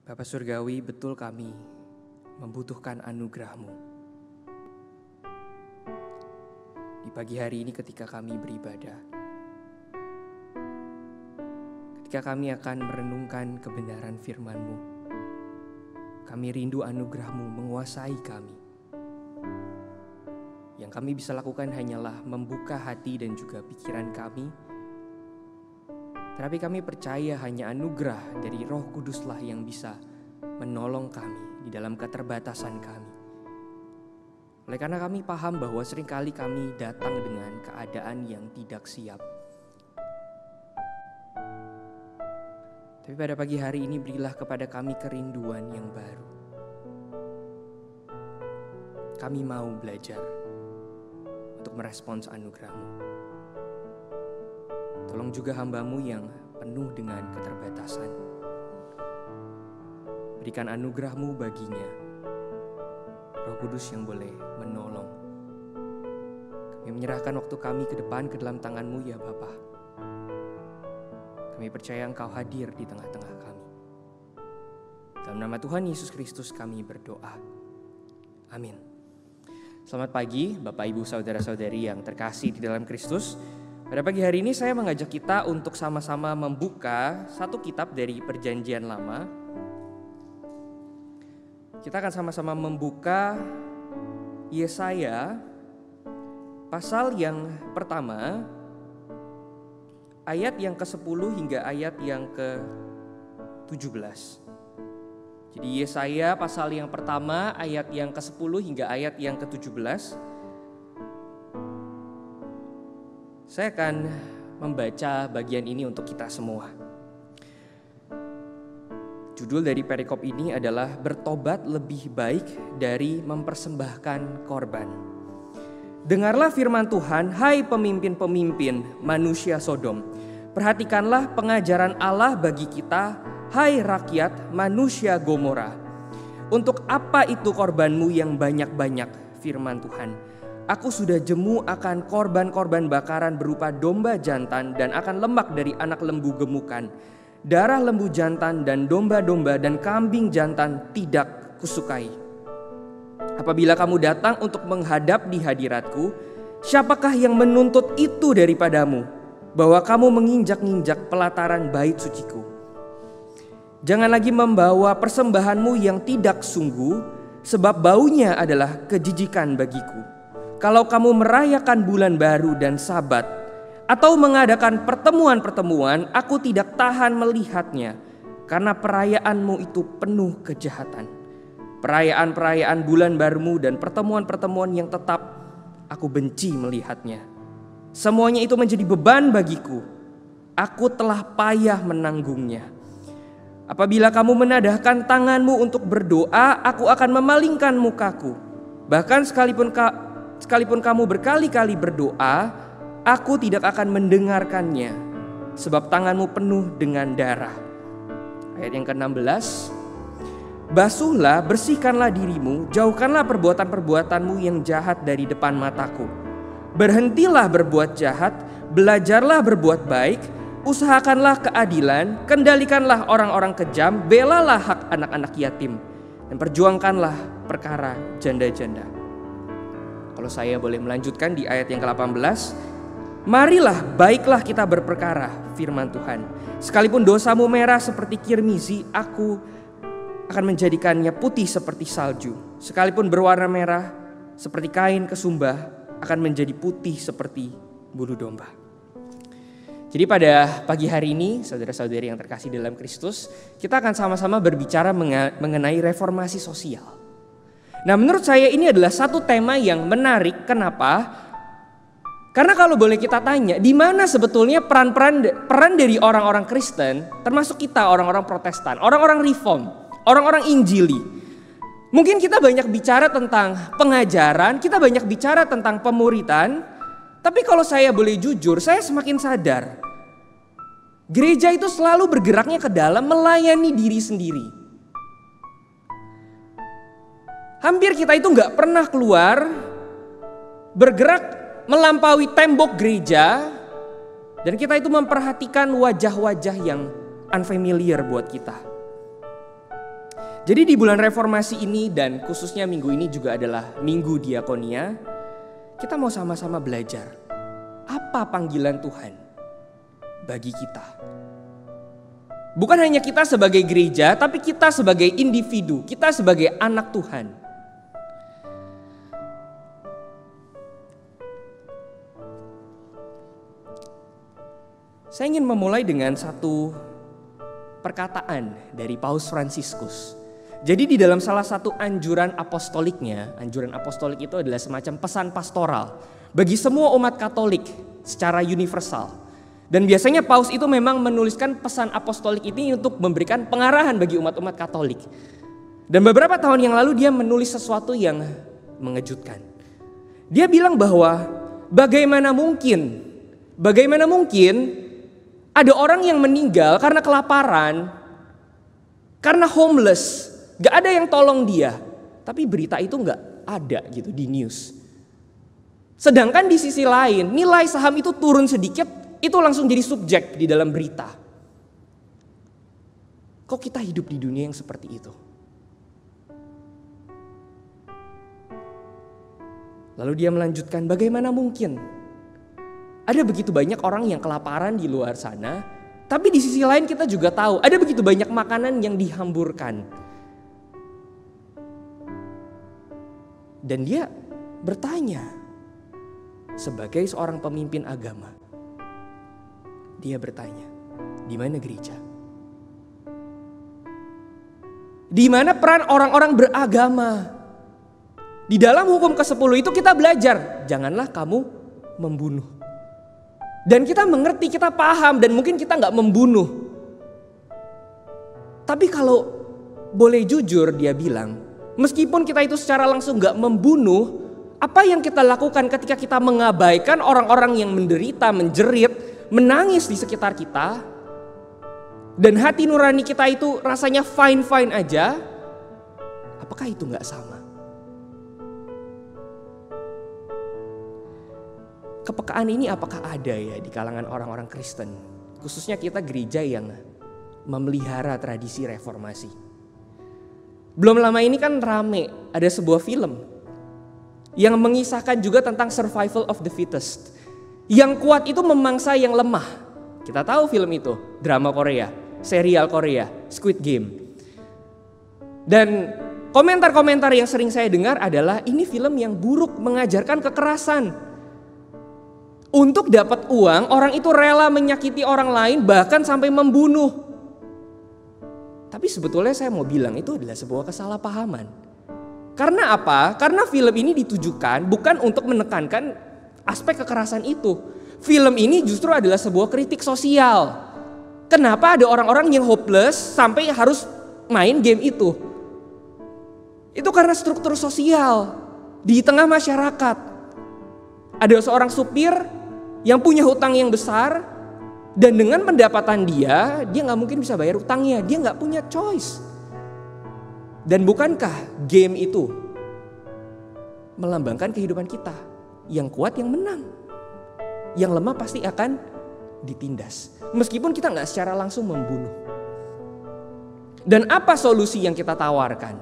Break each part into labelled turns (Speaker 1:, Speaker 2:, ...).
Speaker 1: Bapa Surgawi, betul kami membutuhkan anugerah-Mu. Di pagi hari ini ketika kami beribadah, ketika kami akan merenungkan kebenaran firman-Mu, kami rindu anugerah-Mu menguasai kami. Yang kami bisa lakukan hanyalah membuka hati dan juga pikiran kami. Tetapi kami percaya hanya anugerah dari Roh Kuduslah yang bisa menolong kami di dalam keterbatasan kami. Oleh karena kami paham bahwa seringkali kami datang dengan keadaan yang tidak siap. Tapi pada pagi hari ini berilah kepada kami kerinduan yang baru. Kami mau belajar untuk merespons anugerah-Mu. Tolong juga hamba-Mu yang penuh dengan keterbatasan. Berikan anugerah-Mu baginya, Roh Kudus yang boleh menolong. Kami menyerahkan waktu kami ke depan ke dalam tangan-Mu ya Bapa. Kami percaya Engkau hadir di tengah-tengah kami. Dalam nama Tuhan Yesus Kristus kami berdoa. Amin. Selamat pagi Bapak Ibu Saudara-saudari yang terkasih di dalam Kristus. Pada pagi hari ini saya mengajak kita untuk sama-sama membuka satu kitab dari Perjanjian Lama. Kita akan sama-sama membuka Yesaya pasal yang pertama, ayat yang ke-10 hingga ayat yang ke-17. Jadi Yesaya pasal yang pertama, ayat yang ke-10 hingga ayat yang ke-17. Saya akan membaca bagian ini untuk kita semua. Judul dari perikop ini adalah bertobat lebih baik dari mempersembahkan korban. Dengarlah firman Tuhan, hai pemimpin-pemimpin manusia Sodom. Perhatikanlah pengajaran Allah bagi kita, hai rakyat manusia Gomora. Untuk apa itu korbanmu yang banyak-banyak, firman Tuhan. Aku sudah jemu akan korban-korban bakaran berupa domba jantan dan akan lemak dari anak lembu gemukan. Darah lembu jantan dan domba-domba dan kambing jantan tidak kusukai. Apabila kamu datang untuk menghadap di hadiratku, siapakah yang menuntut itu daripadamu? Bahwa kamu menginjak-injak pelataran bait suciku. Jangan lagi membawa persembahanmu yang tidak sungguh, sebab baunya adalah kejijikan bagiku. Kalau kamu merayakan bulan baru dan sabat, atau mengadakan pertemuan-pertemuan, aku tidak tahan melihatnya, karena perayaanmu itu penuh kejahatan. Perayaan-perayaan bulan barumu dan pertemuan-pertemuan yang tetap, aku benci melihatnya. Semuanya itu menjadi beban bagiku, aku telah payah menanggungnya. Apabila kamu menadahkan tanganmu untuk berdoa, aku akan memalingkan mukaku. Bahkan sekalipun kamu berkali-kali berdoa, aku tidak akan mendengarkannya, sebab tanganmu penuh dengan darah. Ayat yang ke-16. Basuhlah, bersihkanlah dirimu, jauhkanlah perbuatan-perbuatanmu yang jahat dari depan mataku. Berhentilah berbuat jahat, belajarlah berbuat baik, usahakanlah keadilan, kendalikanlah orang-orang kejam, belalah hak anak-anak yatim, dan perjuangkanlah perkara janda-janda. Kalau saya boleh melanjutkan di ayat yang ke-18. Marilah, baiklah kita berperkara, firman Tuhan. Sekalipun dosamu merah seperti kirmizi, aku akan menjadikannya putih seperti salju. Sekalipun berwarna merah seperti kain kesumbah, akan menjadi putih seperti bulu domba. Jadi pada pagi hari ini, saudara-saudari yang terkasih dalam Kristus, kita akan sama-sama berbicara mengenai reformasi sosial. Nah, menurut saya ini adalah satu tema yang menarik. Kenapa? Karena kalau boleh kita tanya, di mana sebetulnya peran dari orang-orang Kristen, termasuk kita orang-orang Protestan, orang-orang Reform, orang-orang Injili. Mungkin kita banyak bicara tentang pengajaran, kita banyak bicara tentang pemuritan, tapi kalau saya boleh jujur, saya semakin sadar, gereja itu selalu bergeraknya ke dalam melayani diri sendiri. Hampir kita itu gak pernah keluar, bergerak melampaui tembok gereja, dan kita itu memperhatikan wajah-wajah yang unfamiliar buat kita. Jadi di bulan reformasi ini dan khususnya minggu ini juga adalah minggu diakonia, kita mau sama-sama belajar apa panggilan Tuhan bagi kita. Bukan hanya kita sebagai gereja, tapi kita sebagai individu, kita sebagai anak Tuhan. Saya ingin memulai dengan satu perkataan dari Paus Fransiskus. Jadi di dalam salah satu anjuran apostolik itu adalah semacam pesan pastoral bagi semua umat Katolik secara universal. Dan biasanya Paus itu memang menuliskan pesan apostolik ini untuk memberikan pengarahan bagi umat-umat Katolik. Dan beberapa tahun yang lalu dia menulis sesuatu yang mengejutkan. Dia bilang bahwa bagaimana mungkin ada orang yang meninggal karena kelaparan, karena homeless, gak ada yang tolong dia. Tapi berita itu gak ada gitu di news. Sedangkan di sisi lain nilai saham itu turun sedikit, itu langsung jadi subjek di dalam berita. Kok kita hidup di dunia yang seperti itu? Lalu dia melanjutkan, bagaimana mungkin ada begitu banyak orang yang kelaparan di luar sana, tapi di sisi lain kita juga tahu ada begitu banyak makanan yang dihamburkan. Dan dia bertanya sebagai seorang pemimpin agama. Dia bertanya, di mana gereja? Di mana peran orang-orang beragama? Di dalam hukum ke-10 itu kita belajar, janganlah kamu membunuh. Dan kita mengerti, kita paham, dan mungkin kita gak membunuh. Tapi kalau boleh jujur, dia bilang, meskipun kita itu secara langsung gak membunuh, apa yang kita lakukan ketika kita mengabaikan orang-orang yang menderita, menjerit, menangis di sekitar kita, dan hati nurani kita itu rasanya fine-fine aja, apakah itu gak sama? Kepekaan ini apakah ada ya di kalangan orang-orang Kristen? Khususnya kita gereja yang memelihara tradisi reformasi. Belum lama ini kan rame, ada sebuah film yang mengisahkan juga tentang survival of the fittest. Yang kuat itu memangsa yang lemah. Kita tahu film itu, drama Korea, serial Korea, Squid Game. Dan komentar-komentar yang sering saya dengar adalah ini film yang buruk, mengajarkan kekerasan. Untuk dapat uang, orang itu rela menyakiti orang lain bahkan sampai membunuh. Tapi sebetulnya saya mau bilang itu adalah sebuah kesalahpahaman. Karena apa? Karena film ini ditujukan bukan untuk menekankan aspek kekerasan itu. Film ini justru adalah sebuah kritik sosial. Kenapa ada orang-orang yang hopeless sampai harus main game itu? Itu karena struktur sosial di tengah masyarakat. Ada seorang supir yang punya hutang yang besar, dan dengan pendapatan dia gak mungkin bisa bayar hutangnya, dia gak punya choice. Dan bukankah game itu melambangkan kehidupan kita? Yang kuat yang menang, yang lemah pasti akan ditindas. Meskipun kita gak secara langsung membunuh. Dan apa solusi yang kita tawarkan?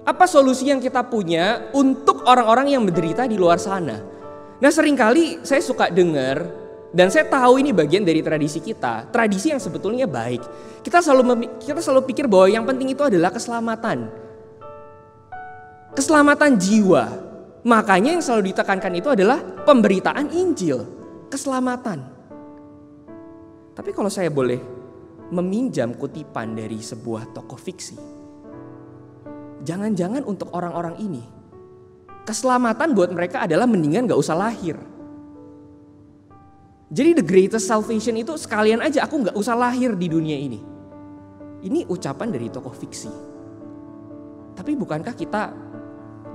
Speaker 1: Apa solusi yang kita punya untuk orang-orang yang menderita di luar sana? Nah seringkali saya suka dengar, dan saya tahu ini bagian dari tradisi kita, tradisi yang sebetulnya baik. Kita selalu pikir bahwa yang penting itu adalah keselamatan. Keselamatan jiwa. Makanya yang selalu ditekankan itu adalah pemberitaan Injil, keselamatan. Tapi kalau saya boleh meminjam kutipan dari sebuah tokoh fiksi, jangan-jangan untuk orang-orang ini keselamatan buat mereka adalah mendingan gak usah lahir. Jadi the greatest salvation itu sekalian aja aku gak usah lahir di dunia ini. Ini ucapan dari tokoh fiksi. Tapi bukankah kita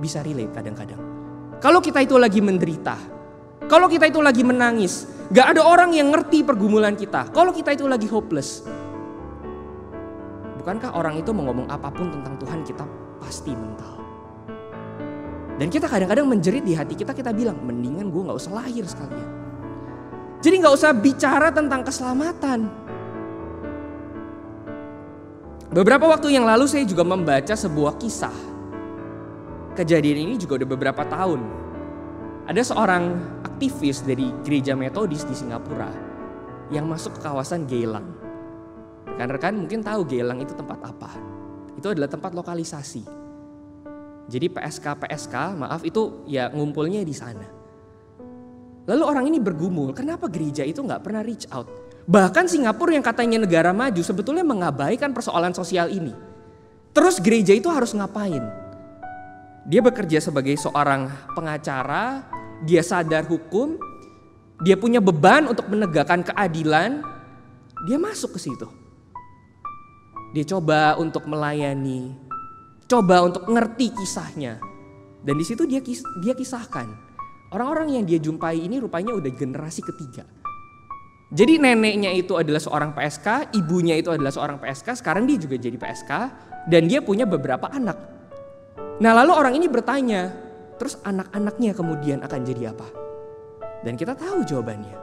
Speaker 1: bisa relate kadang-kadang? Kalau kita itu lagi menderita, kalau kita itu lagi menangis, gak ada orang yang ngerti pergumulan kita. Kalau kita itu lagi hopeless, bukankah orang itu mau ngomong apapun tentang Tuhan kita pasti mental? Dan kita kadang-kadang menjerit di hati kita bilang, mendingan gue gak usah lahir sekalian. Jadi gak usah bicara tentang keselamatan. Beberapa waktu yang lalu saya juga membaca sebuah kisah. Kejadian ini juga udah beberapa tahun. Ada seorang aktivis dari gereja Metodis di Singapura yang masuk ke kawasan Geylang. Rekan-rekan mungkin tahu Geylang itu tempat apa. Itu adalah tempat lokalisasi. Jadi PSK, itu ya ngumpulnya di sana. Lalu orang ini bergumul, kenapa gereja itu gak pernah reach out? Bahkan Singapura yang katanya negara maju sebetulnya mengabaikan persoalan sosial ini. Terus gereja itu harus ngapain? Dia bekerja sebagai seorang pengacara, dia sadar hukum, dia punya beban untuk menegakkan keadilan, dia masuk ke situ. Dia coba untuk melayani, coba untuk ngerti kisahnya. Dan di situ dia kisahkan, orang-orang yang dia jumpai ini rupanya udah generasi ketiga. Jadi neneknya itu adalah seorang PSK, ibunya itu adalah seorang PSK, sekarang dia juga jadi PSK dan dia punya beberapa anak. Nah lalu orang ini bertanya, terus anak-anaknya kemudian akan jadi apa? Dan kita tahu jawabannya.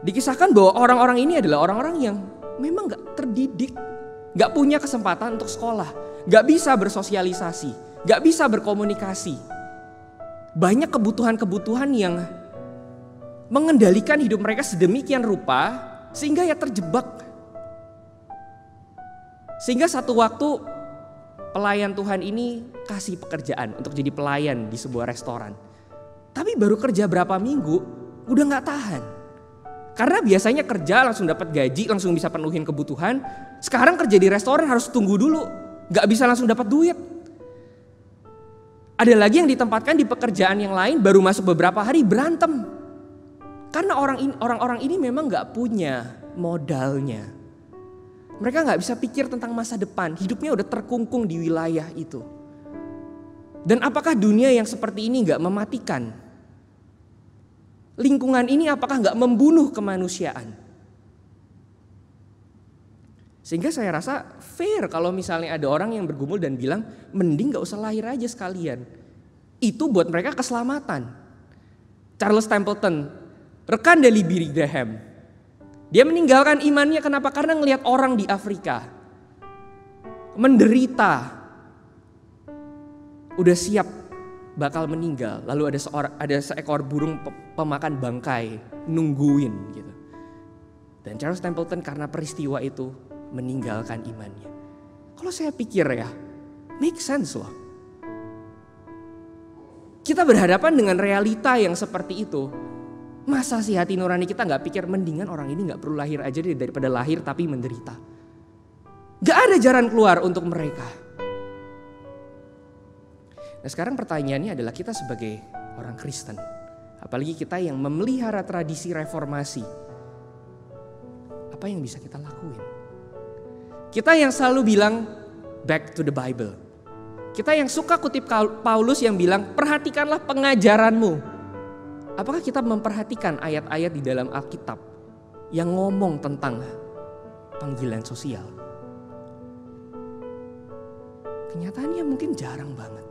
Speaker 1: Dikisahkan bahwa orang-orang ini adalah orang-orang yang memang gak terdidik, gak punya kesempatan untuk sekolah, gak bisa bersosialisasi, gak bisa berkomunikasi. Banyak kebutuhan-kebutuhan yang mengendalikan hidup mereka sedemikian rupa sehingga ya terjebak. Sehingga satu waktu pelayan Tuhan ini kasih pekerjaan untuk jadi pelayan di sebuah restoran. Tapi baru kerja berapa minggu udah gak tahan. Karena biasanya kerja langsung dapat gaji, langsung bisa penuhin kebutuhan. Sekarang kerja di restoran harus tunggu dulu, gak bisa langsung dapat duit. Ada lagi yang ditempatkan di pekerjaan yang lain baru masuk beberapa hari berantem. Karena orang-orang ini memang gak punya modalnya. Mereka gak bisa pikir tentang masa depan. Hidupnya udah terkungkung di wilayah itu. Dan apakah dunia yang seperti ini gak mematikan? Lingkungan ini apakah gak membunuh kemanusiaan? Sehingga saya rasa fair kalau misalnya ada orang yang bergumul dan bilang mending gak usah lahir aja sekalian. Itu buat mereka keselamatan. Charles Templeton, rekan dari Billy Graham, dia meninggalkan imannya kenapa? Karena ngelihat orang di Afrika menderita, udah siap bakal meninggal, lalu ada seekor burung pemakan bangkai nungguin gitu. Dan Charles Templeton karena peristiwa itu meninggalkan imannya. Kalau saya pikir ya, make sense loh. Kita berhadapan dengan realita yang seperti itu. Masa sih hati nurani kita gak pikir mendingan orang ini gak perlu lahir aja daripada lahir tapi menderita. Gak ada jalan keluar untuk mereka. Nah sekarang pertanyaannya adalah kita sebagai orang Kristen. Apalagi kita yang memelihara tradisi reformasi. Apa yang bisa kita lakuin? Kita yang selalu bilang back to the Bible. Kita yang suka kutip Paulus yang bilang perhatikanlah pengajaranmu. Apakah kita memperhatikan ayat-ayat di dalam Alkitab yang ngomong tentang panggilan sosial? Kenyataannya mungkin jarang banget.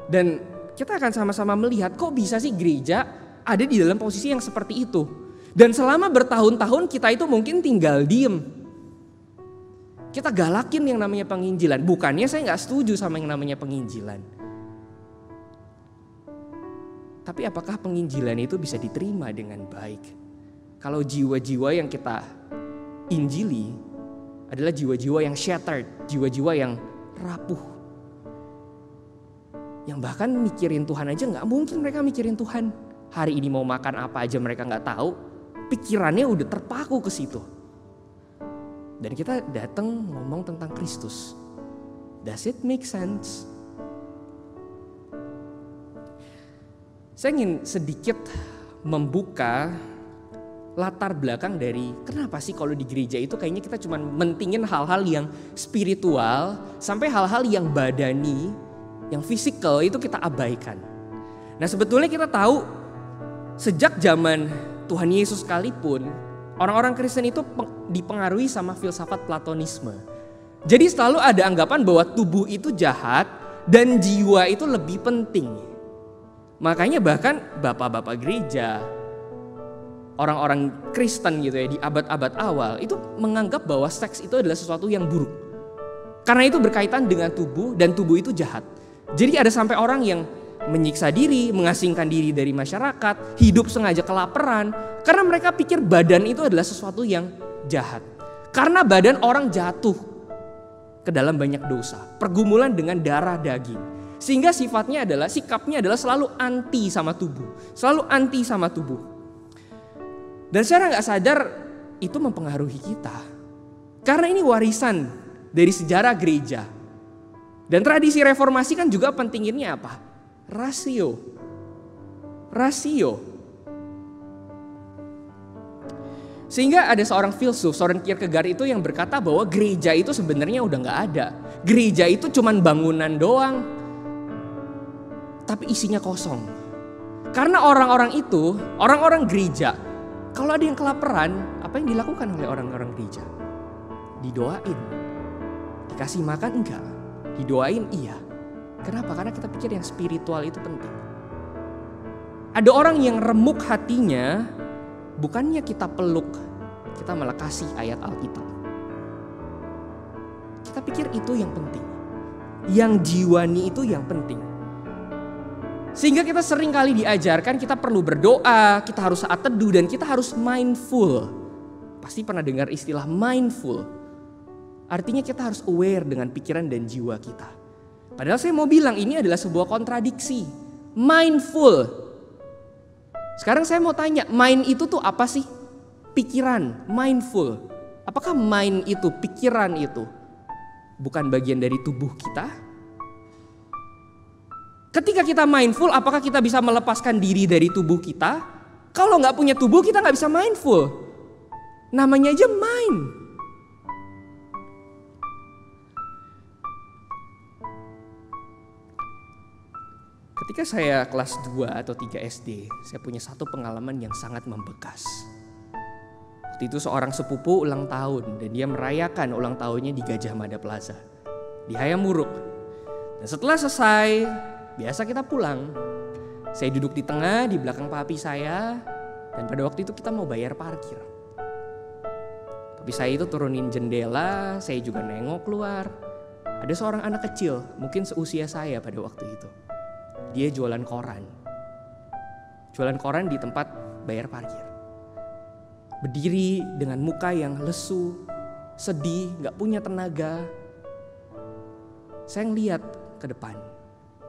Speaker 1: Dan kita akan sama-sama melihat kok bisa sih gereja ada di dalam posisi yang seperti itu. Dan selama bertahun-tahun kita itu mungkin tinggal diem. Kita galakin yang namanya penginjilan. Bukannya saya gak setuju sama yang namanya penginjilan. Tapi apakah penginjilan itu bisa diterima dengan baik? Kalau jiwa-jiwa yang kita injili adalah jiwa-jiwa yang shattered, jiwa-jiwa yang rapuh. Yang bahkan mikirin Tuhan aja gak mungkin mereka mikirin Tuhan. Hari ini mau makan apa aja mereka gak tahu. Pikirannya udah terpaku ke situ. Dan kita datang ngomong tentang Kristus. Does it make sense? Saya ingin sedikit membuka latar belakang dari kenapa sih kalau di gereja itu kayaknya kita cuma mentingin hal-hal yang spiritual sampai hal-hal yang badani, yang fisikal itu kita abaikan. Nah sebetulnya kita tahu sejak zaman Tuhan Yesus sekalipun orang-orang Kristen itu dipengaruhi sama filsafat Platonisme. Jadi selalu ada anggapan bahwa tubuh itu jahat dan jiwa itu lebih penting. Makanya bahkan bapak-bapak gereja, orang-orang Kristen gitu ya di abad-abad awal itu menganggap bahwa seks itu adalah sesuatu yang buruk. Karena itu berkaitan dengan tubuh dan tubuh itu jahat. Jadi ada sampai orang yang menyiksa diri, mengasingkan diri dari masyarakat, hidup sengaja kelaparan. Karena mereka pikir badan itu adalah sesuatu yang jahat. Karena badan orang jatuh ke dalam banyak dosa, pergumulan dengan darah daging. Sehingga sikapnya adalah selalu anti sama tubuh. Selalu anti sama tubuh. Dan secara gak sadar itu mempengaruhi kita. Karena ini warisan dari sejarah gereja. Dan tradisi reformasi kan juga pentinginnya apa? Rasio. Sehingga ada seorang filsuf, Soren Kierkegaard itu yang berkata bahwa gereja itu sebenarnya udah gak ada. Gereja itu cuman bangunan doang. Tapi isinya kosong. Karena orang-orang itu, orang-orang gereja, kalau ada yang kelaparan, apa yang dilakukan oleh orang-orang gereja? Didoain. Dikasih makan enggak? Didoain iya. Kenapa? Karena kita pikir yang spiritual itu penting. Ada orang yang remuk hatinya, bukannya kita peluk, kita malah kasih ayat Alkitab. Kita pikir itu yang penting. Yang jiwani itu yang penting. Sehingga kita sering kali diajarkan kita perlu berdoa, kita harus saat teduh dan kita harus mindful. Pasti pernah dengar istilah mindful. Artinya kita harus aware dengan pikiran dan jiwa kita. Padahal saya mau bilang ini adalah sebuah kontradiksi. Mindful. Sekarang saya mau tanya, mind itu tuh apa sih? Pikiran, mindful. Apakah mind itu, pikiran itu bukan bagian dari tubuh kita? Ketika kita mindful, apakah kita bisa melepaskan diri dari tubuh kita? Kalau nggak punya tubuh, kita nggak bisa mindful. Namanya aja mind. Ketika saya kelas 2 atau 3 SD, saya punya satu pengalaman yang sangat membekas. Waktu itu seorang sepupu ulang tahun dan dia merayakan ulang tahunnya di Gajah Mada Plaza di Hayamuruk. Dan setelah selesai, biasa kita pulang. Saya duduk di tengah, di belakang papi saya, dan pada waktu itu kita mau bayar parkir. Papi saya itu turunin jendela, saya juga nengok keluar. Ada seorang anak kecil, mungkin seusia saya pada waktu itu. Dia jualan koran. Jualan koran di tempat bayar parkir. Berdiri dengan muka yang lesu, sedih, gak punya tenaga. Saya ngeliat ke depan.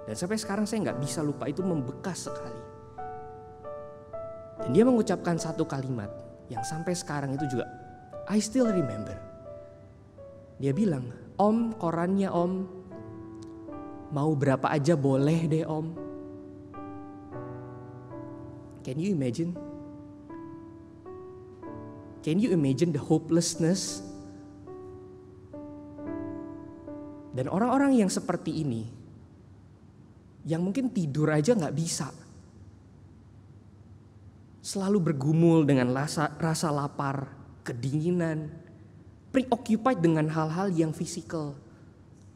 Speaker 1: Dan sampai sekarang saya gak bisa lupa, itu membekas sekali. Dan dia mengucapkan satu kalimat yang sampai sekarang itu juga I still remember. Dia bilang, "Om, korannya om, mau berapa aja boleh deh om." Can you imagine? Can you imagine the hopelessness? Dan orang-orang yang seperti ini, yang mungkin tidur aja gak bisa, selalu bergumul dengan rasa lapar, kedinginan, preoccupied dengan hal-hal yang fisikal.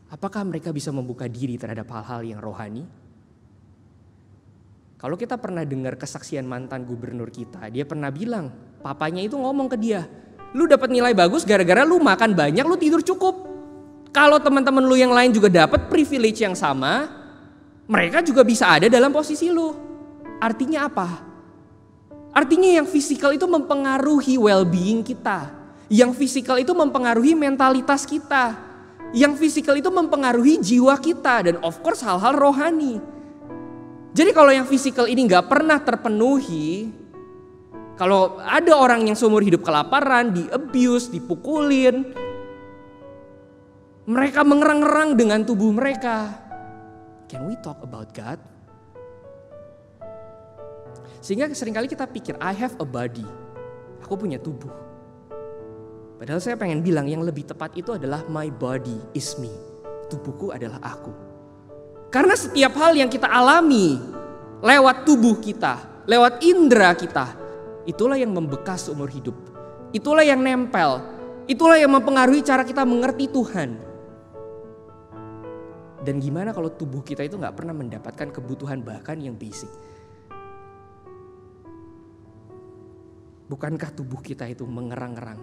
Speaker 1: Apakah mereka bisa membuka diri terhadap hal-hal yang rohani? Kalau kita pernah dengar kesaksian mantan gubernur kita, dia pernah bilang, papanya itu ngomong ke dia, "Lu dapat nilai bagus gara-gara lu makan banyak, lu tidur cukup. Kalau teman-teman lu yang lain juga dapat privilege yang sama, mereka juga bisa ada dalam posisi lu." Artinya apa? Artinya yang fisikal itu mempengaruhi well-being kita. Yang fisikal itu mempengaruhi mentalitas kita. Yang fisikal itu mempengaruhi jiwa kita. Dan of course hal-hal rohani. Jadi kalau yang fisikal ini gak pernah terpenuhi, kalau ada orang yang seumur hidup kelaparan, di-abuse, dipukulin, mereka mengerang-erang dengan tubuh mereka. Can we talk about God? Sehingga seringkali kita pikir, I have a body. Aku punya tubuh. Padahal saya pengen bilang yang lebih tepat itu adalah my body is me. Tubuhku adalah aku. Karena setiap hal yang kita alami lewat tubuh kita, lewat indera kita, itulah yang membekas seumur hidup. Itulah yang nempel. Itulah yang mempengaruhi cara kita mengerti Tuhan. Dan gimana kalau tubuh kita itu gak pernah mendapatkan kebutuhan bahkan yang basic. Bukankah tubuh kita itu mengerang-erang?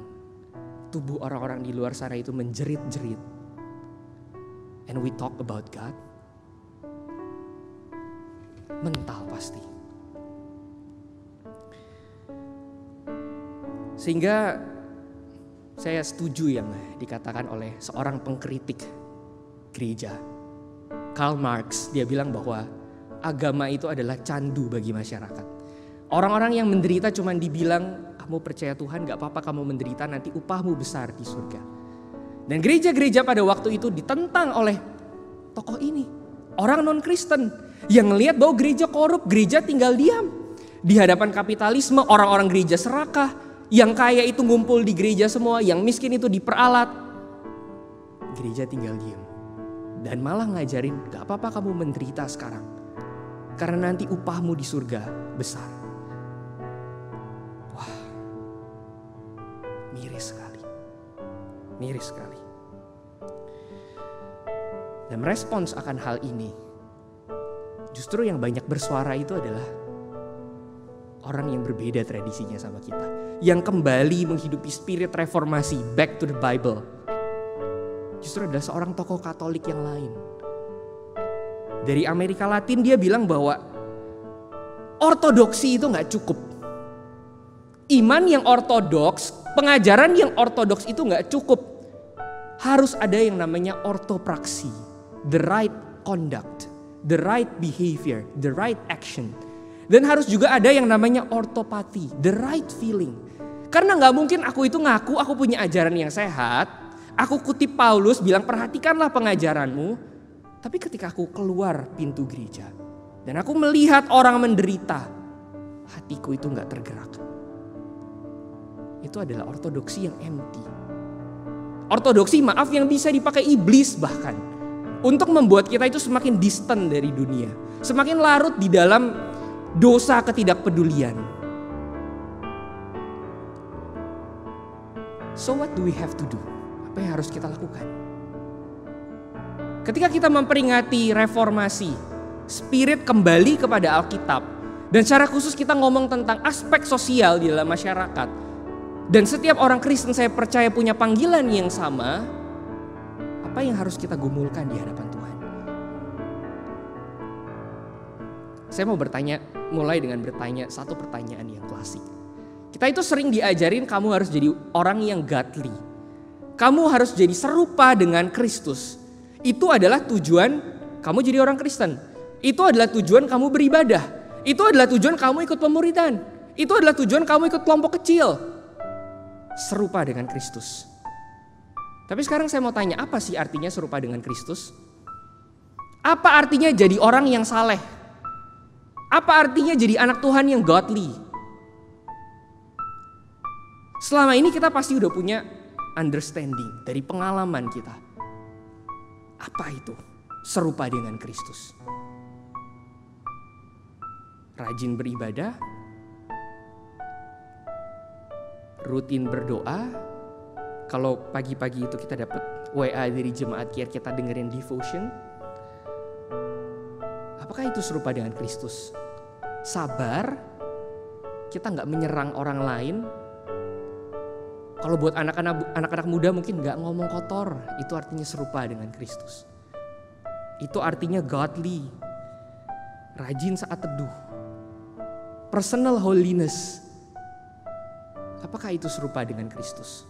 Speaker 1: Tubuh orang-orang di luar sana itu menjerit-jerit. And we talk about God. Mental pasti. Sehingga saya setuju yang dikatakan oleh seorang pengkritik gereja, Karl Marx. Dia bilang bahwa agama itu adalah candu bagi masyarakat. Orang-orang yang menderita cuma dibilang, kamu percaya Tuhan gak apa-apa kamu menderita, nanti upahmu besar di surga. Dan gereja-gereja pada waktu itu ditentang oleh tokoh ini. Orang non-Kristen yang ngelihat bahwa gereja korup, gereja tinggal diam. Di hadapan kapitalisme, orang-orang gereja serakah. Yang kaya itu ngumpul di gereja semua, yang miskin itu diperalat. Gereja tinggal diam. Dan malah ngajarin, gak apa-apa kamu menderita sekarang. Karena nanti upahmu di surga besar. Wah, miris sekali. Miris sekali. Dan merespons akan hal ini, justru yang banyak bersuara itu adalah orang yang berbeda tradisinya sama kita. Yang kembali menghidupi spirit reformasi, back to the Bible. Justru adalah seorang tokoh Katolik yang lain. Dari Amerika Latin dia bilang bahwa ortodoksi itu gak cukup. Iman yang ortodoks, pengajaran yang ortodoks itu gak cukup. Harus ada yang namanya ortopraksi. The right conduct, the right behavior, the right action. Dan harus juga ada yang namanya ortopati, the right feeling. Karena gak mungkin aku itu ngaku aku punya ajaran yang sehat. Aku kutip Paulus bilang perhatikanlah pengajaranmu. Tapi ketika aku keluar pintu gereja dan aku melihat orang menderita, hatiku itu gak tergerak. Itu adalah ortodoksi yang empty. Ortodoksi maaf yang bisa dipakai iblis bahkan. Untuk membuat kita itu semakin distant dari dunia. Semakin larut di dalam dosa ketidakpedulian. So what do we have to do? Apa yang harus kita lakukan? Ketika kita memperingati reformasi, spirit kembali kepada Alkitab. Dan secara khusus kita ngomong tentang aspek sosial di dalam masyarakat. Dan setiap orang Kristen saya percaya punya panggilan yang sama. Apa yang harus kita gumulkan di hadapan Tuhan? Saya mau mulai dengan bertanya satu pertanyaan yang klasik. Kita itu sering diajarin kamu harus jadi orang yang godly. Kamu harus jadi serupa dengan Kristus. Itu adalah tujuan kamu jadi orang Kristen. Itu adalah tujuan kamu beribadah. Itu adalah tujuan kamu ikut pemuridan. Itu adalah tujuan kamu ikut kelompok kecil. Serupa dengan Kristus. Tapi sekarang saya mau tanya, apa sih artinya serupa dengan Kristus? Apa artinya jadi orang yang saleh? Apa artinya jadi anak Tuhan yang godly? Selama ini kita pasti udah punya understanding dari pengalaman kita. Apa itu serupa dengan Kristus? Rajin beribadah, rutin berdoa. Kalau pagi-pagi itu kita dapat WA dari jemaat kiar, kita dengerin devotion. Apakah itu serupa dengan Kristus? Sabar, kita gak menyerang orang lain. Kalau buat anak-anak muda mungkin gak ngomong kotor, itu artinya serupa dengan Kristus. Itu artinya godly, rajin saat teduh, personal holiness. Apakah itu serupa dengan Kristus?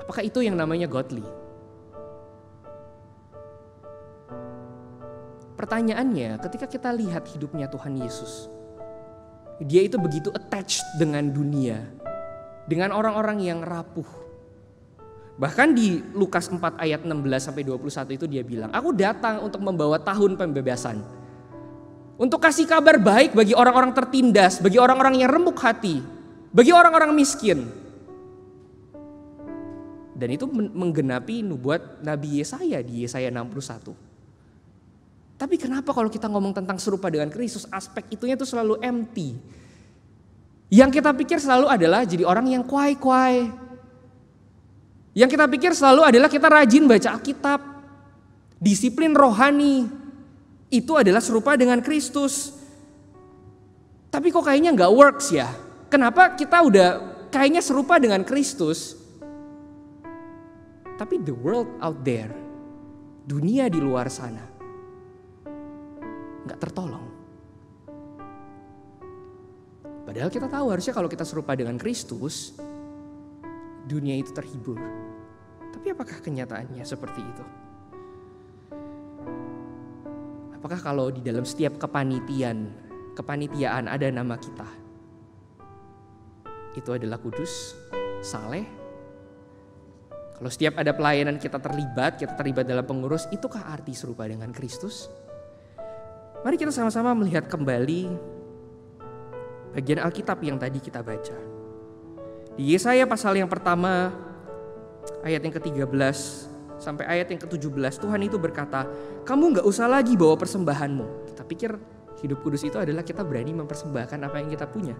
Speaker 1: Apakah itu yang namanya godly? Pertanyaannya, ketika kita lihat hidupnya Tuhan Yesus, dia itu begitu attached dengan dunia, dengan orang-orang yang rapuh. Bahkan di Lukas 4 ayat 16-21 itu dia bilang, aku datang untuk membawa tahun pembebasan. Untuk kasih kabar baik bagi orang-orang tertindas, bagi orang-orang yang remuk hati, bagi orang-orang miskin. Dan itu menggenapi nubuat Nabi Yesaya di Yesaya 61. Tapi kenapa kalau kita ngomong tentang serupa dengan Kristus, aspek itunya tuh selalu empty. Yang kita pikir selalu adalah jadi orang yang kuai-kuai. Yang kita pikir selalu adalah kita rajin baca Alkitab. Disiplin rohani. Itu adalah serupa dengan Kristus. Tapi kok kayaknya gak works ya. Kenapa kita udah kayaknya serupa dengan Kristus, tapi the world out there, dunia di luar sana, gak tertolong. Padahal kita tahu harusnya kalau kita serupa dengan Kristus, dunia itu terhibur. Tapi apakah kenyataannya seperti itu? Apakah kalau di dalam setiap kepanitiaan ada nama kita, itu adalah kudus, saleh? Kalau setiap ada pelayanan kita terlibat dalam pengurus, itukah arti serupa dengan Kristus? Mari kita sama-sama melihat kembali bagian Alkitab yang tadi kita baca. Di Yesaya pasal yang pertama, ayat yang ke-13 sampai ayat yang ke-17, Tuhan itu berkata, kamu gak usah lagi bawa persembahanmu. Kita pikir hidup kudus itu adalah kita berani mempersembahkan apa yang kita punya.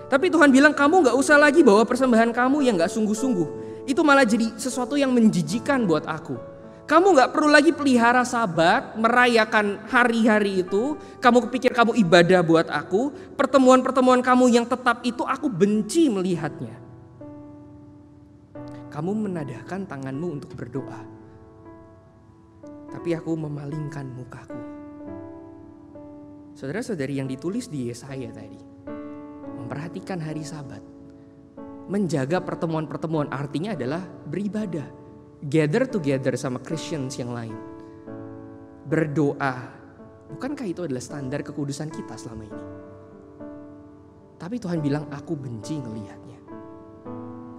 Speaker 1: Tapi Tuhan bilang, kamu gak usah lagi bawa persembahan kamu yang gak sungguh-sungguh. Itu malah jadi sesuatu yang menjijikan buat aku. Kamu gak perlu lagi pelihara Sabat, merayakan hari-hari itu. Kamu pikir kamu ibadah buat aku. Pertemuan-pertemuan kamu yang tetap itu aku benci melihatnya. Kamu menadahkan tanganmu untuk berdoa, tapi aku memalingkan mukaku. Saudara-saudari, yang ditulis di Yesaya tadi, memperhatikan hari Sabat, menjaga pertemuan-pertemuan, artinya adalah beribadah. Gather together sama Christians yang lain. Berdoa. Bukankah itu adalah standar kekudusan kita selama ini? Tapi Tuhan bilang, aku benci ngelihatnya.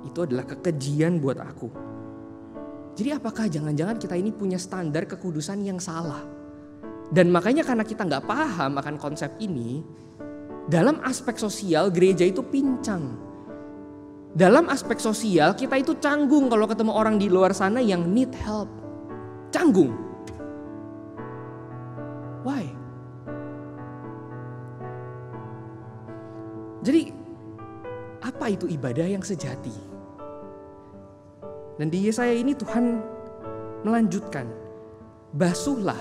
Speaker 1: Itu adalah kekejian buat aku. Jadi apakah jangan-jangan kita ini punya standar kekudusan yang salah? Dan makanya karena kita gak paham akan konsep ini, dalam aspek sosial gereja itu pincang. Dalam aspek sosial kita itu canggung kalau ketemu orang di luar sana yang need help. Canggung. Why? Jadi apa itu ibadah yang sejati? Dan di Yesaya ini Tuhan melanjutkan, basuhlah,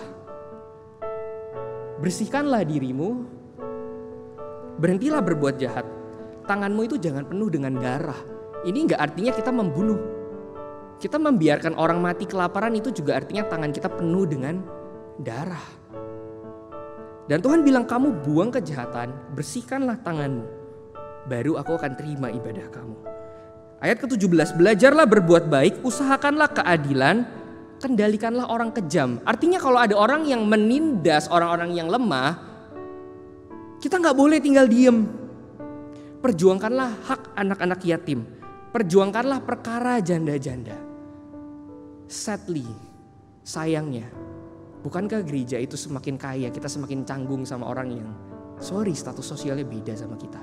Speaker 1: bersihkanlah dirimu, berhentilah berbuat jahat. Tanganmu itu jangan penuh dengan darah. Ini gak artinya kita membunuh. Kita membiarkan orang mati kelaparan, itu juga artinya tangan kita penuh dengan darah. Dan Tuhan bilang, kamu buang kejahatan, bersihkanlah tanganmu, baru aku akan terima ibadah kamu. Ayat ke-17, belajarlah berbuat baik, usahakanlah keadilan, kendalikanlah orang kejam. Artinya kalau ada orang yang menindas orang-orang yang lemah, kita gak boleh tinggal diem. Perjuangkanlah hak anak-anak yatim. Perjuangkanlah perkara janda-janda. Sadly, sayangnya, bukankah gereja itu semakin kaya, kita semakin canggung sama orang yang status sosialnya beda sama kita?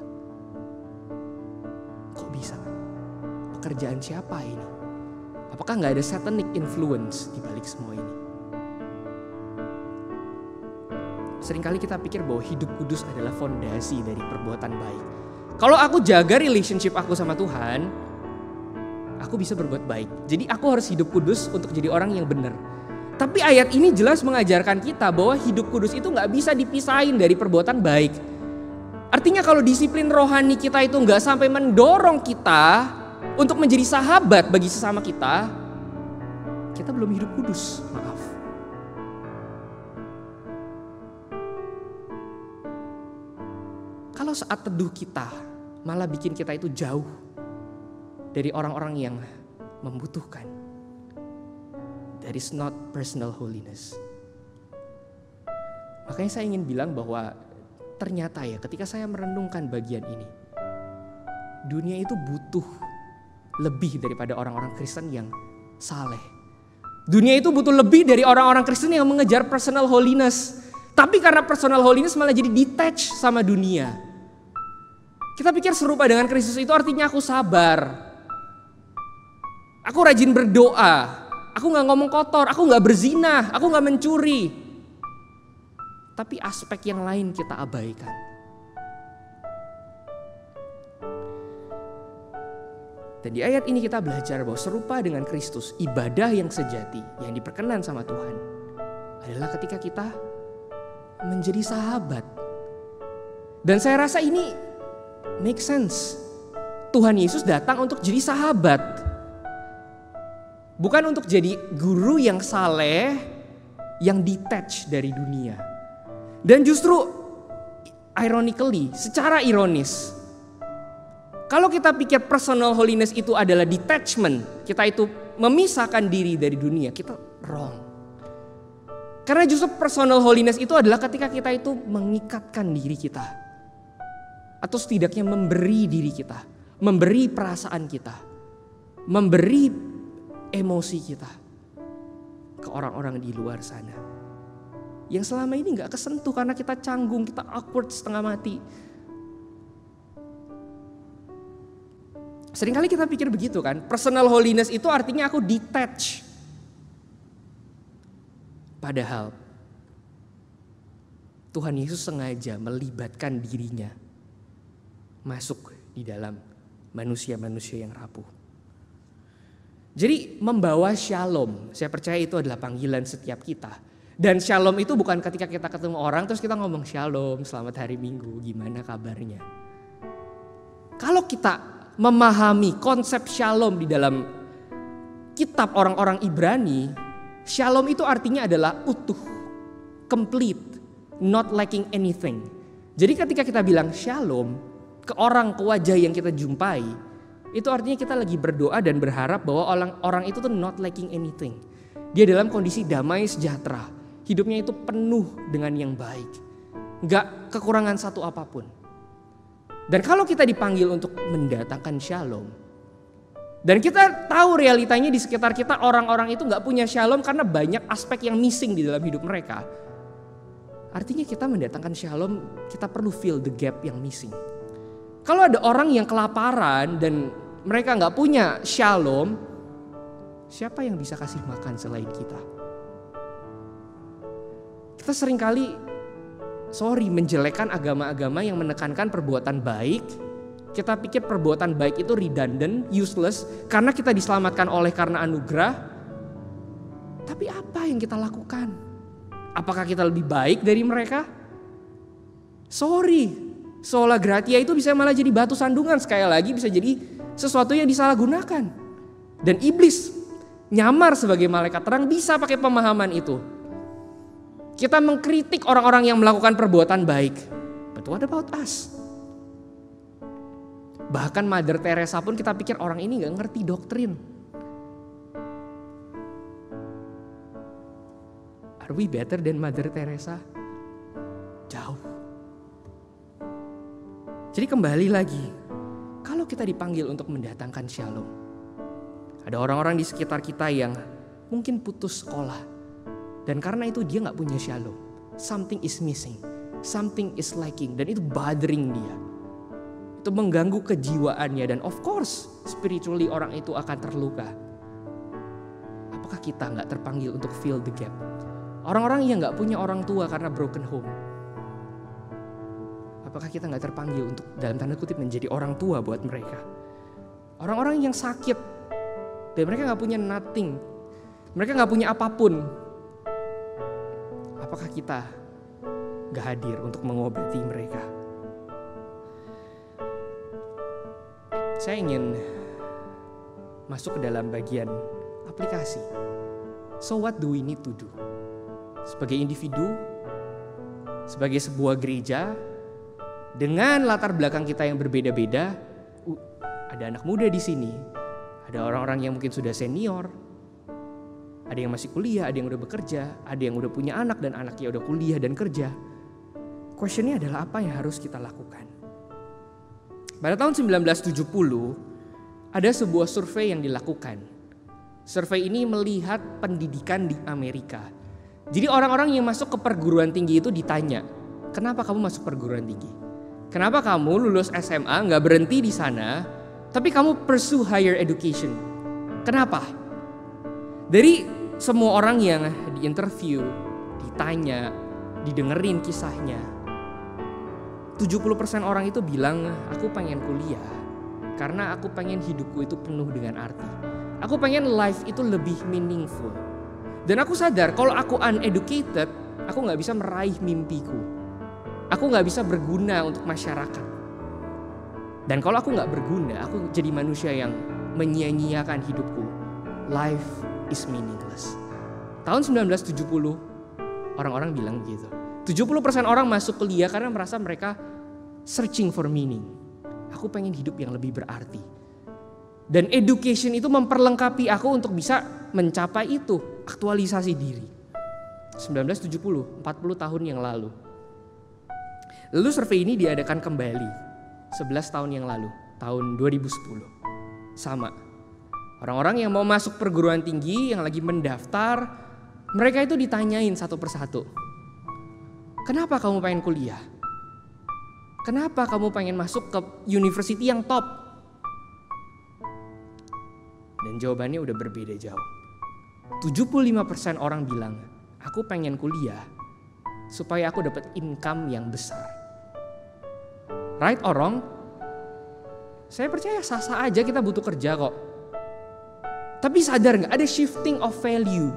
Speaker 1: Kok bisa? Pekerjaan siapa ini? Apakah gak ada satanic influence di balik semua ini? Seringkali kita pikir bahwa hidup kudus adalah fondasi dari perbuatan baik. Kalau aku jaga relationship aku sama Tuhan, aku bisa berbuat baik. Jadi aku harus hidup kudus untuk jadi orang yang benar. Tapi ayat ini jelas mengajarkan kita bahwa hidup kudus itu gak bisa dipisahin dari perbuatan baik. Artinya kalau disiplin rohani kita itu gak sampai mendorong kita untuk menjadi sahabat bagi sesama kita, kita belum hidup kudus, maaf. Kalau saat teduh kita malah bikin kita itu jauh dari orang-orang yang membutuhkan, that is not personal holiness. Makanya saya ingin bilang bahwa ternyata ya ketika saya merenungkan bagian ini, dunia itu butuh lebih daripada orang-orang Kristen yang saleh. Dunia itu butuh lebih dari orang-orang Kristen yang mengejar personal holiness. Tapi karena personal holiness malah jadi detach sama dunia. Kita pikir serupa dengan Kristus itu artinya aku sabar. Aku rajin berdoa. Aku gak ngomong kotor, aku gak berzina, aku gak mencuri. Tapi aspek yang lain kita abaikan. Dan di ayat ini kita belajar bahwa serupa dengan Kristus, ibadah yang sejati, yang diperkenan sama Tuhan, adalah ketika kita menjadi sahabat. Dan saya rasa ini make sense. Tuhan Yesus datang untuk jadi sahabat. Bukan untuk jadi guru yang saleh, yang detach dari dunia. Dan justru ironically, secara ironis, kalau kita pikir personal holiness itu adalah detachment, kita itu memisahkan diri dari dunia, kita wrong. Karena justru personal holiness itu adalah ketika kita itu mengikatkan diri kita. Atau setidaknya memberi diri kita, memberi perasaan kita, memberi emosi kita ke orang-orang di luar sana. Yang selama ini gak kesentuh karena kita canggung, kita awkward setengah mati. Seringkali kita pikir begitu kan, personal holiness itu artinya aku detach. Padahal Tuhan Yesus sengaja melibatkan dirinya masuk di dalam manusia-manusia yang rapuh. Jadi membawa shalom, saya percaya itu adalah panggilan setiap kita. Dan shalom itu bukan ketika kita ketemu orang terus kita ngomong shalom, selamat hari Minggu, gimana kabarnya. Kalau kita memahami konsep shalom di dalam kitab orang-orang Ibrani, shalom itu artinya adalah utuh, complete, not lacking anything. Jadi ketika kita bilang shalom ke orang, ke wajah yang kita jumpai, itu artinya kita lagi berdoa dan berharap bahwa orang itu tuh not lacking anything. Dia dalam kondisi damai sejahtera, hidupnya itu penuh dengan yang baik, gak kekurangan satu apapun. Dan kalau kita dipanggil untuk mendatangkan shalom, dan kita tahu realitanya di sekitar kita orang-orang itu gak punya shalom karena banyak aspek yang missing di dalam hidup mereka. Artinya kita mendatangkan shalom, kita perlu fill the gap yang missing. Kalau ada orang yang kelaparan dan mereka gak punya shalom, siapa yang bisa kasih makan selain kita? Kita seringkali menjelekkan agama-agama yang menekankan perbuatan baik. Kita pikir perbuatan baik itu redundant, useless, karena kita diselamatkan oleh karena anugerah. Tapi apa yang kita lakukan? Apakah kita lebih baik dari mereka? Sola gratia itu bisa malah jadi batu sandungan, sekali lagi bisa jadi sesuatu yang disalahgunakan. Dan iblis nyamar sebagai malaikat terang bisa pakai pemahaman itu. Kita mengkritik orang-orang yang melakukan perbuatan baik. But what about us? Bahkan Mother Teresa pun kita pikir orang ini gak ngerti doktrin. Are we better than Mother Teresa? Jauh. Jadi kembali lagi, kalau kita dipanggil untuk mendatangkan shalom, ada orang-orang di sekitar kita yang mungkin putus sekolah, dan karena itu dia gak punya shalom. Something is missing, something is lacking, dan itu bothering dia. Itu mengganggu kejiwaannya, dan of course spiritually orang itu akan terluka. Apakah kita gak terpanggil untuk fill the gap? Orang-orang yang gak punya orang tua karena broken home, apakah kita gak terpanggil untuk dalam tanda kutip menjadi orang tua buat mereka? Orang-orang yang sakit dan mereka gak punya nothing, mereka gak punya apapun, apakah kita gak hadir untuk mengobati mereka? Saya ingin masuk ke dalam bagian aplikasi. So what do we need to do? Sebagai individu, sebagai sebuah gereja, dengan latar belakang kita yang berbeda-beda, ada anak muda di sini, ada orang-orang yang mungkin sudah senior, ada yang masih kuliah, ada yang udah bekerja, ada yang udah punya anak dan anaknya udah kuliah dan kerja. Questionnya adalah apa yang harus kita lakukan? Pada tahun 1970 ada sebuah survei yang dilakukan. Survei ini melihat pendidikan di Amerika. Jadi orang-orang yang masuk ke perguruan tinggi itu ditanya, kenapa kamu masuk perguruan tinggi? Kenapa kamu lulus SMA gak berhenti di sana, tapi kamu pursue higher education? Kenapa? Dari semua orang yang diinterview, ditanya, didengerin kisahnya, 70% orang itu bilang, aku pengen kuliah karena aku pengen hidupku itu penuh dengan arti. Aku pengen life itu lebih meaningful. Dan aku sadar kalau aku uneducated, aku gak bisa meraih mimpiku. Aku gak bisa berguna untuk masyarakat. Dan kalau aku nggak berguna, aku jadi manusia yang menyia-nyiakan hidupku. Life is meaningless. Tahun 1970, orang-orang bilang begitu. 70% orang masuk kuliah karena merasa mereka searching for meaning. Aku pengen hidup yang lebih berarti. Dan education itu memperlengkapi aku untuk bisa mencapai itu, aktualisasi diri. 1970, 40 tahun yang lalu. Lalu survei ini diadakan kembali 11 tahun yang lalu, tahun 2010. Sama. Orang-orang yang mau masuk perguruan tinggi, yang lagi mendaftar, mereka itu ditanyain satu persatu. Kenapa kamu pengen kuliah? Kenapa kamu pengen masuk ke university yang top? Dan jawabannya udah berbeda jauh. 75% orang bilang, aku pengen kuliah supaya aku dapat income yang besar. Right or wrong? Saya percaya sah-sah aja kita butuh kerja kok. Tapi sadar gak ada shifting of value?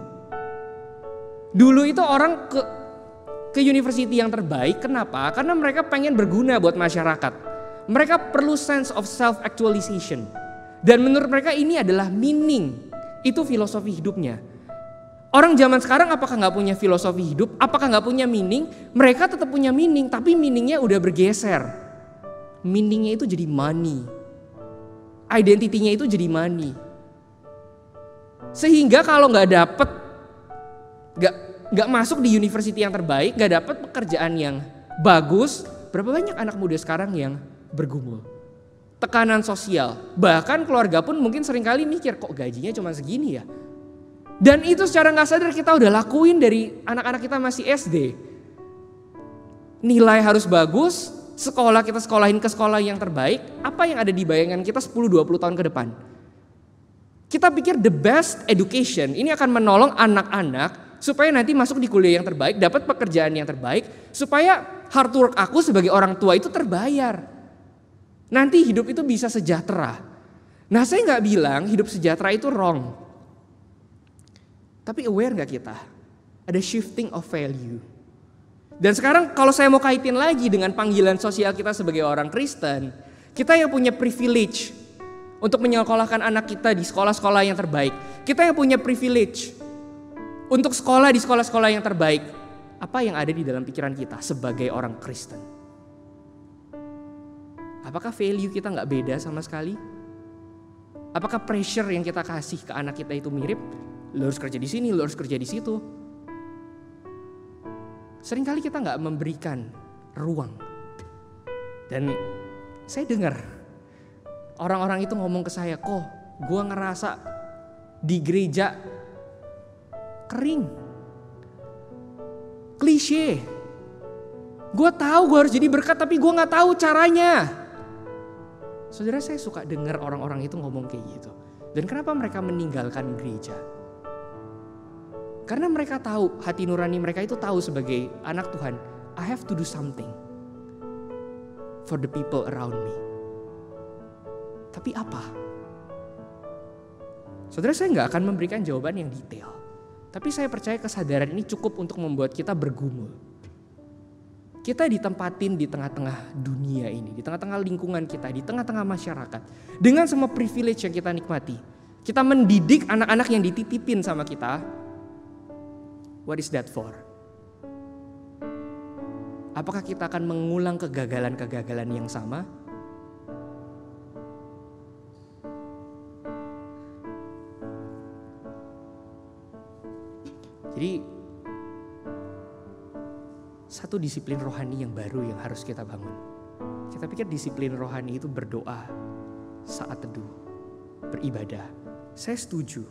Speaker 1: Dulu itu orang ke university yang terbaik, kenapa? Karena mereka pengen berguna buat masyarakat. Mereka perlu sense of self-actualization. Dan menurut mereka ini adalah meaning. Itu filosofi hidupnya. Orang zaman sekarang apakah gak punya filosofi hidup? Apakah gak punya meaning? Mereka tetap punya meaning, tapi meaningnya udah bergeser. Meaningnya itu jadi money. Identitinya itu jadi money. Sehingga kalau gak dapet, gak masuk di university yang terbaik, gak dapet pekerjaan yang bagus, berapa banyak anak muda sekarang yang bergumul? Tekanan sosial, bahkan keluarga pun mungkin seringkali mikir kok gajinya cuma segini ya. Dan itu secara gak sadar kita udah lakuin dari anak-anak kita masih SD. Nilai harus bagus, sekolah kita sekolahin ke sekolah yang terbaik, apa yang ada di bayangan kita 10-20 tahun ke depan? Kita pikir the best education ini akan menolong anak-anak supaya nanti masuk di kuliah yang terbaik, dapat pekerjaan yang terbaik, supaya hard work aku sebagai orang tua itu terbayar. Nanti hidup itu bisa sejahtera. Nah, saya gak bilang hidup sejahtera itu wrong. Tapi aware gak kita? Ada shifting of value. Dan sekarang kalau saya mau kaitin lagi dengan panggilan sosial kita sebagai orang Kristen, kita yang punya privilege untuk menyekolahkan anak kita di sekolah-sekolah yang terbaik. Kita yang punya privilege untuk sekolah di sekolah-sekolah yang terbaik. Apa yang ada di dalam pikiran kita sebagai orang Kristen? Apakah value kita gak beda sama sekali? Apakah pressure yang kita kasih ke anak kita itu mirip? Lo harus kerja di sini, lo harus kerja di situ. Seringkali kita gak memberikan ruang. Dan saya dengar orang-orang itu ngomong ke saya, kok gue ngerasa di gereja kering. Klise. Gue tahu gue harus jadi berkat tapi gue gak tahu caranya. Saudara, saya suka dengar orang-orang itu ngomong kayak gitu. Dan kenapa mereka meninggalkan gereja? Karena mereka tahu, hati nurani mereka itu tahu sebagai anak Tuhan, I have to do something for the people around me. Tapi apa? Saudara, saya gak akan memberikan jawaban yang detail. Tapi saya percaya kesadaran ini cukup untuk membuat kita bergumul. Kita ditempatin di tengah-tengah dunia ini, di tengah-tengah lingkungan kita, di tengah-tengah masyarakat. Dengan semua privilege yang kita nikmati. Kita mendidik anak-anak yang dititipin sama kita. What is that for? Apakah kita akan mengulang kegagalan-kegagalan yang sama? Jadi satu disiplin rohani yang baru yang harus kita bangun. Kita pikir disiplin rohani itu berdoa, saat teduh, beribadah. Saya setuju.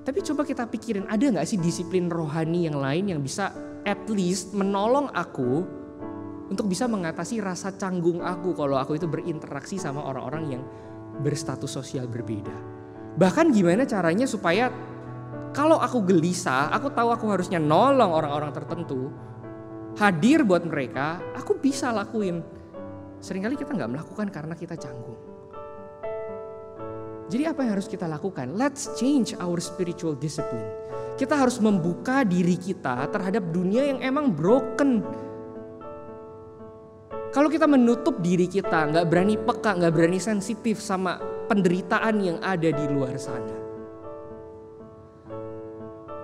Speaker 1: Tapi coba kita pikirin, ada gak sih disiplin rohani yang lain yang bisa at least menolong aku untuk bisa mengatasi rasa canggung aku kalau aku itu berinteraksi sama orang-orang yang berstatus sosial berbeda. Bahkan gimana caranya supaya kalau aku gelisah, aku tahu aku harusnya nolong orang-orang tertentu, hadir buat mereka, aku bisa lakuin. Seringkali kita gak melakukan karena kita canggung. Jadi apa yang harus kita lakukan? Let's change our spiritual discipline. Kita harus membuka diri kita terhadap dunia yang emang broken. Kalau kita menutup diri kita, nggak berani peka, nggak berani sensitif sama penderitaan yang ada di luar sana,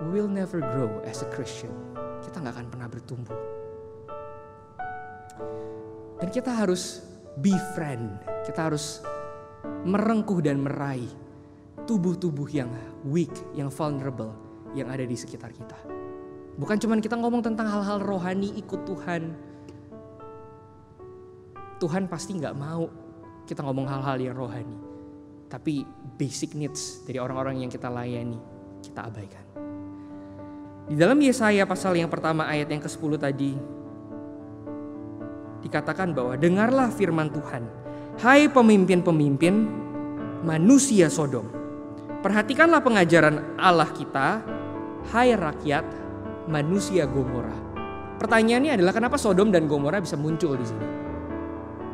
Speaker 1: we will never grow as a Christian. Kita nggak akan pernah bertumbuh. Dan kita harus befriend, kita harus merengkuh dan meraih tubuh-tubuh yang weak, yang vulnerable, yang ada di sekitar kita. Bukan cuma kita ngomong tentang hal-hal rohani, ikut Tuhan. Tuhan pasti gak mau kita ngomong hal-hal yang rohani. Tapi basic needs dari orang-orang yang kita layani, kita abaikan. Di dalam Yesaya pasal yang pertama ayat yang ke-10 tadi, dikatakan bahwa dengarlah firman Tuhan, hai pemimpin-pemimpin manusia Sodom. Perhatikanlah pengajaran Allah kita, hai rakyat manusia Gomora. Pertanyaannya adalah kenapa Sodom dan Gomora bisa muncul di sini?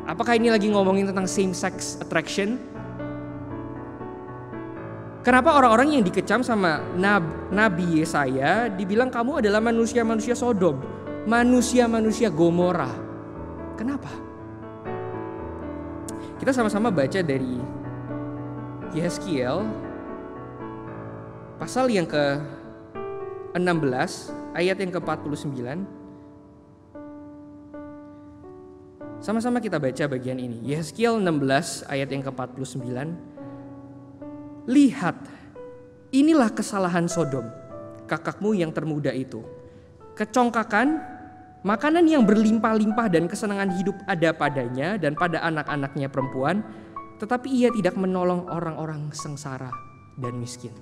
Speaker 1: Apakah ini lagi ngomongin tentang same sex attraction? Kenapa orang-orang yang dikecam sama Nabi Yesaya dibilang kamu adalah manusia-manusia Sodom, manusia-manusia Gomora? Kenapa? Kita sama-sama baca dari Yehezkiel pasal yang ke-16 ayat yang ke-49. Sama-sama kita baca bagian ini. Yehezkiel 16 ayat yang ke-49. Lihat, inilah kesalahan Sodom, kakakmu yang termuda itu. Kecongkakan, makanan yang berlimpah-limpah dan kesenangan hidup ada padanya dan pada anak-anaknya perempuan, tetapi ia tidak menolong orang-orang sengsara dan miskin.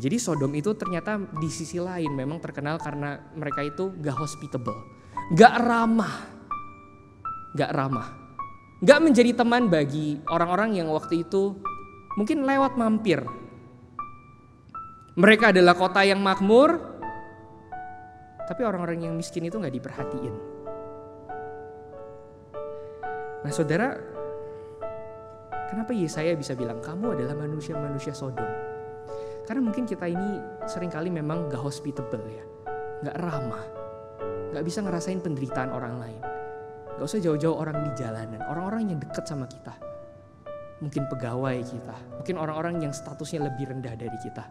Speaker 1: Jadi Sodom itu ternyata di sisi lain memang terkenal karena mereka itu gak hospitable, gak ramah. Gak menjadi teman bagi orang-orang yang waktu itu mungkin lewat mampir. Mereka adalah kota yang makmur, tapi orang-orang yang miskin itu gak diperhatiin. Nah saudara, kenapa Yesaya bisa bilang kamu adalah manusia-manusia Sodom? Karena mungkin kita ini seringkali memang gak hospitable ya, gak ramah, gak bisa ngerasain penderitaan orang lain. Gak usah jauh-jauh orang di jalanan, orang-orang yang dekat sama kita. Mungkin pegawai kita, mungkin orang-orang yang statusnya lebih rendah dari kita.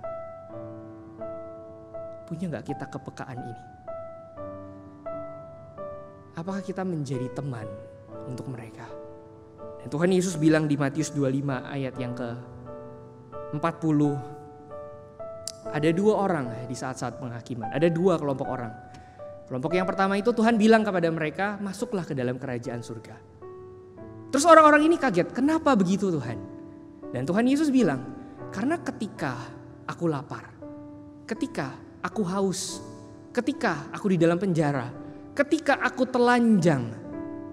Speaker 1: Punya gak kita kepekaan ini? Apakah kita menjadi teman untuk mereka? Dan Tuhan Yesus bilang di Matius 25 ayat yang ke-40, ada dua orang di saat-saat penghakiman, ada dua kelompok orang. Kelompok yang pertama itu Tuhan bilang kepada mereka, masuklah ke dalam kerajaan surga. Terus orang-orang ini kaget, kenapa begitu Tuhan? Dan Tuhan Yesus bilang, karena ketika aku lapar, ketika aku haus, ketika aku di dalam penjara, ketika aku telanjang,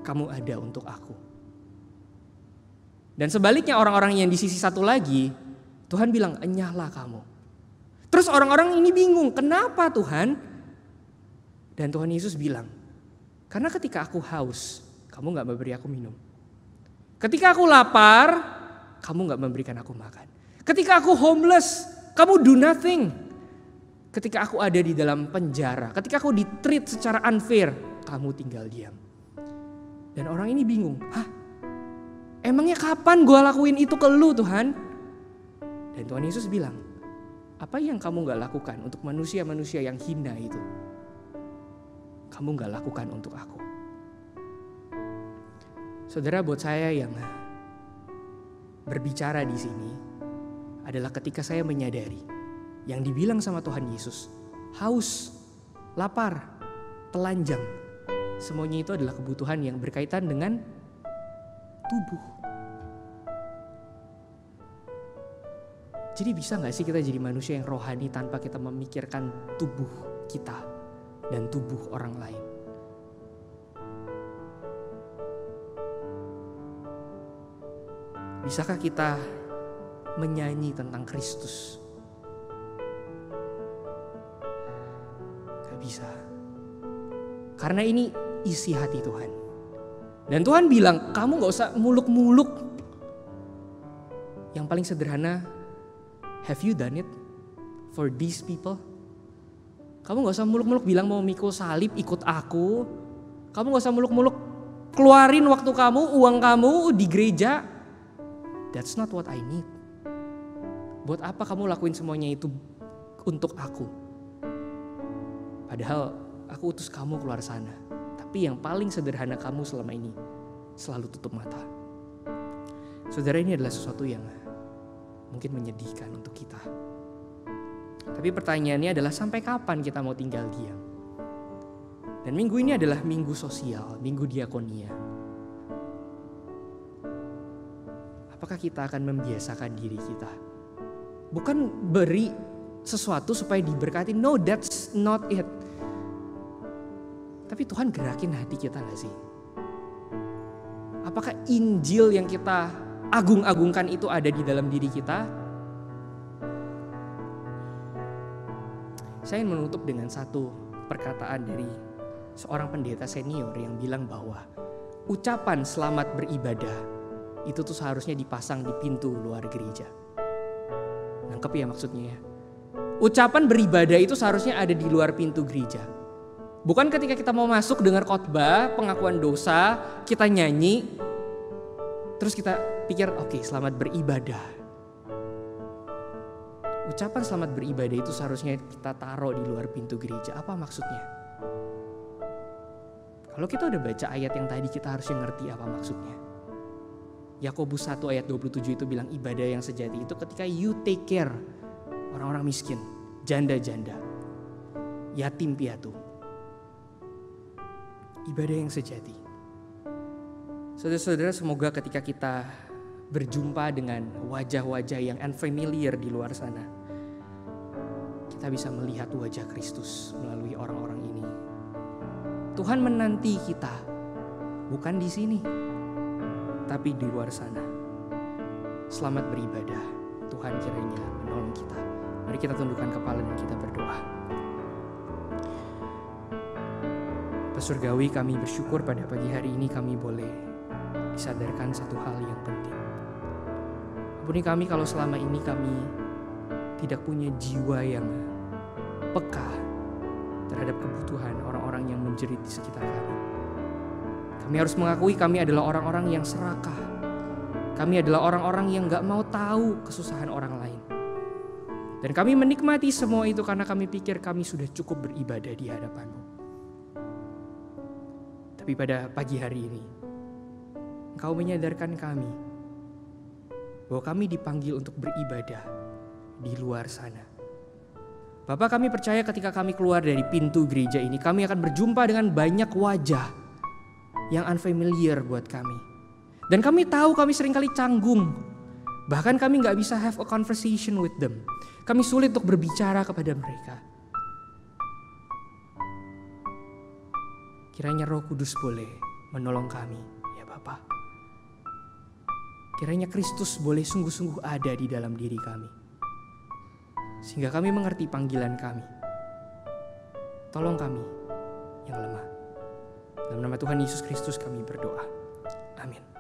Speaker 1: kamu ada untuk aku. Dan sebaliknya orang-orang yang di sisi satu lagi, Tuhan bilang, enyahlah kamu. Terus orang-orang ini bingung, kenapa Tuhan? Dan Tuhan Yesus bilang, karena ketika aku haus, kamu gak memberi aku minum. Ketika aku lapar, kamu gak memberikan aku makan. Ketika aku homeless, kamu do nothing. Ketika aku ada di dalam penjara, ketika aku di-treat secara unfair, kamu tinggal diam. Dan orang ini bingung, emangnya kapan gue lakuin itu ke lu Tuhan? Dan Tuhan Yesus bilang, apa yang kamu gak lakukan untuk manusia-manusia yang hina itu? Kamu gak lakukan untuk aku. Saudara, buat saya yang berbicara di sini adalah ketika saya menyadari yang dibilang sama Tuhan Yesus, haus, lapar, telanjang, semuanya itu adalah kebutuhan yang berkaitan dengan tubuh. Jadi bisa gak sih kita jadi manusia yang rohani tanpa kita memikirkan tubuh kita dan tubuh orang lain? Bisakah kita menyanyi tentang Kristus? Gak bisa. Karena ini isi hati Tuhan. Dan Tuhan bilang, kamu gak usah muluk-muluk. Yang paling sederhana, have you done it for these people? Kamu gak usah muluk-muluk bilang mau mikul salib ikut aku. Kamu gak usah muluk-muluk keluarin waktu kamu, uang kamu di gereja. That's not what I need. Buat apa kamu lakuin semuanya itu untuk aku? Padahal aku utus kamu keluar sana. Tapi yang paling sederhana kamu selama ini selalu tutup mata. Saudara, ini adalah sesuatu yang mungkin menyedihkan untuk kita. Tapi pertanyaannya adalah sampai kapan kita mau tinggal diam? Dan minggu ini adalah minggu sosial, minggu diakonia. Apakah kita akan membiasakan diri kita? Bukan beri sesuatu supaya diberkati. No, that's not it. Tapi Tuhan gerakin hati kita gak sih? Apakah Injil yang kita agung-agungkan itu ada di dalam diri kita? Saya ingin menutup dengan satu perkataan dari seorang pendeta senior yang bilang bahwa ucapan selamat beribadah itu tuh seharusnya dipasang di pintu luar gereja. Nangkep ya maksudnya ya? Ucapan beribadah itu seharusnya ada di luar pintu gereja. Bukan ketika kita mau masuk dengar khotbah, pengakuan dosa, kita nyanyi, terus kita pikir oke, selamat beribadah. Ucapan selamat beribadah itu seharusnya kita taruh di luar pintu gereja. Apa maksudnya? Kalau kita udah baca ayat yang tadi, kita harusnya ngerti apa maksudnya. Yakobus 1 ayat 27 itu bilang ibadah yang sejati itu ketika you take care orang-orang miskin, janda-janda, yatim piatu. Ibadah yang sejati. Saudara-saudara, semoga ketika kita berjumpa dengan wajah-wajah yang unfamiliar di luar sana, kita bisa melihat wajah Kristus melalui orang-orang ini. Tuhan menanti kita, bukan di sini, tapi di luar sana. Selamat beribadah. Tuhan kiranya menolong kita. Mari kita tundukkan kepala dan kita berdoa. Bapa Surgawi, kami bersyukur pada pagi hari ini kami boleh disadarkan satu hal yang penting. Ampuni kami kalau selama ini kami tidak punya jiwa yang peka terhadap kebutuhan orang-orang yang menjerit di sekitar kami. Kami harus mengakui kami adalah orang-orang yang serakah. Kami adalah orang-orang yang gak mau tahu kesusahan orang lain. Dan kami menikmati semua itu karena kami pikir kami sudah cukup beribadah di hadapan-Mu. Tapi pada pagi hari ini, Engkau menyadarkan kami bahwa kami dipanggil untuk beribadah di luar sana. Bapak, kami percaya ketika kami keluar dari pintu gereja ini, kami akan berjumpa dengan banyak wajah yang unfamiliar buat kami. Dan kami tahu kami seringkali canggung. Bahkan kami gak bisa have a conversation with them. Kami sulit untuk berbicara kepada mereka. Kiranya Roh Kudus boleh menolong kami, ya Bapak. Kiranya Kristus boleh sungguh-sungguh ada di dalam diri kami. Sehingga kami mengerti panggilan kami. Tolong kami yang lemah. Dalam nama Tuhan Yesus Kristus kami berdoa. Amin.